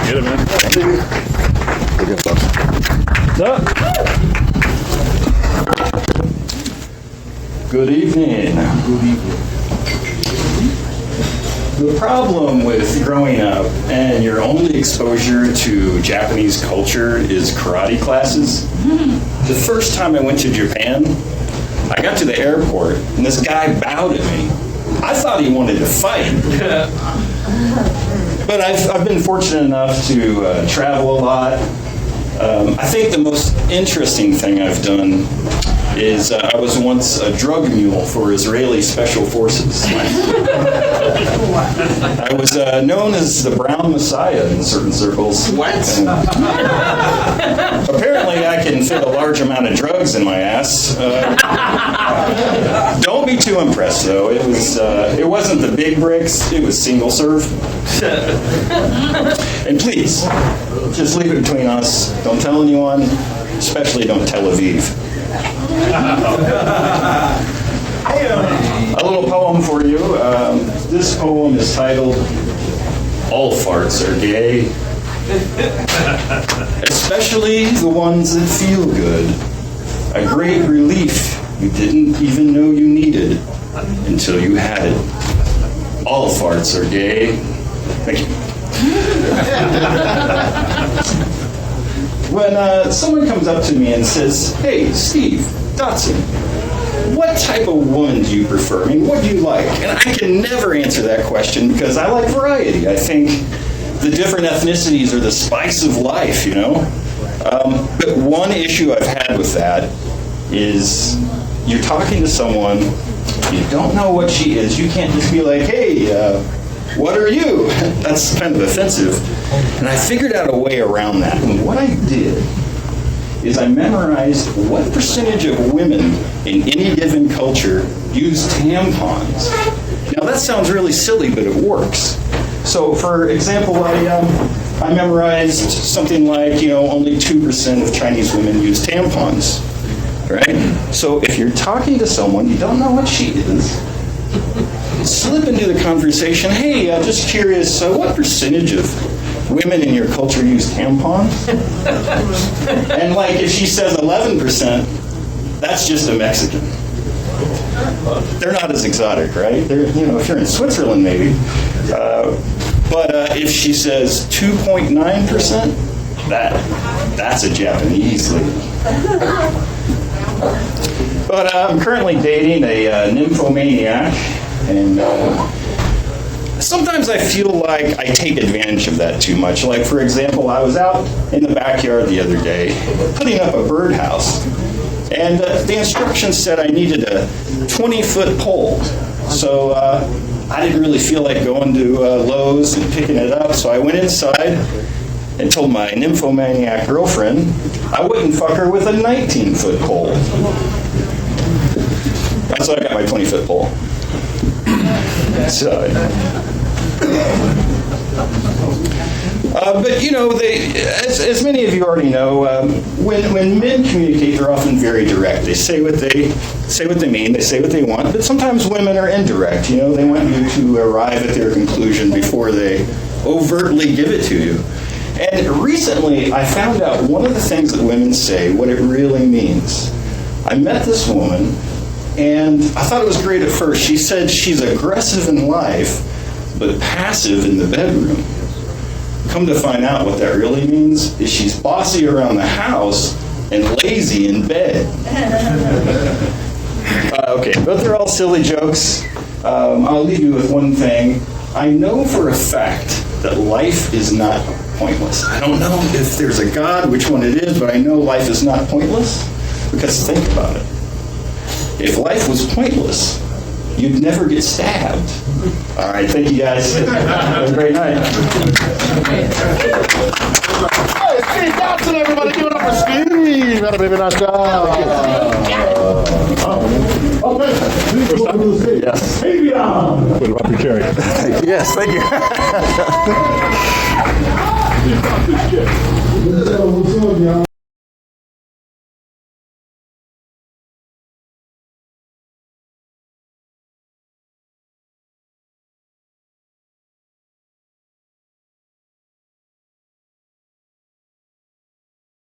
Get it, man. We're good, folks. Good evening. The problem with growing up and your only exposure to Japanese culture is karate classes. The first time I went to Japan, I got to the airport and this guy bowed at me. I thought he wanted to fight. But I've been fortunate enough to travel a lot. I think the most interesting thing I've done is I was once a drug mule for Israeli special forces. I was known as the Brown Messiah in certain circles. What? Apparently I can fit a large amount of drugs in my ass. Don't be too impressed though. It wasn't the big bricks, it was single serve. And please, just leave it between us. Don't tell anyone, especially don't tell Aviv. A little poem for you. This poem is titled, All Farts Are Gay. Especially the ones that feel good. A great relief you didn't even know you needed until you had it. All farts are gay. Thank you. When someone comes up to me and says, "Hey, Steve Dotson, what type of woman do you prefer? I mean, what do you like?" And I can never answer that question because I like variety. I think the different ethnicities are the spice of life, you know? But one issue I've had with that is you're talking to someone, you don't know what she is. You can't just be like, "Hey, what are you?" That's kind of offensive. And I figured out a way around that. And what I did is I memorized what percentage of women in any given culture use tampons. Now that sounds really silly, but it works. So for example, I memorized something like, only 2% of Chinese women use tampons, right? So if you're talking to someone, you don't know what she is, slip into the conversation, "Hey, I'm just curious, what percentage of women in your culture use tampons?" And if she says 11%, that's just a Mexican. They're not as exotic, right? They're, if you're in Switzerland, maybe. But if she says 2.9%, that's a Japanese lady. But I'm currently dating a nymphomaniac, and sometimes I feel like I take advantage of that too much. Like, for example, I was out in the backyard the other day putting up a birdhouse, and the instructions said I needed a 20-foot pole. So I didn't really feel like going to Lowe's and picking it up, so I went inside and told my nymphomaniac girlfriend I wouldn't fuck her with a 19-foot pole. So I got my 20-foot pole. So, but as many of you already know, when men communicate, they're often very direct. They say what they mean. They say what they want. But sometimes women are indirect. They want you to arrive at their conclusion before they overtly give it to you. And recently, I found out one of the things that women say, what it really means. I met this woman, and I thought it was great at first. She said she's aggressive in life, but passive in the bedroom. Come to find out what that really means is she's bossy around the house and lazy in bed. Okay, but they're all silly jokes. I'll leave you with one thing. I know for a fact that life is not pointless. I don't know if there's a God, which one it is, but I know life is not pointless, because think about it. If life was pointless, you'd never get stabbed. All right, thank you guys. Have a great night. Hey, Steve Dotson, everybody, give it up for Steve. That a baby, nice job. Yes. What about your cherry? Yes, thank you.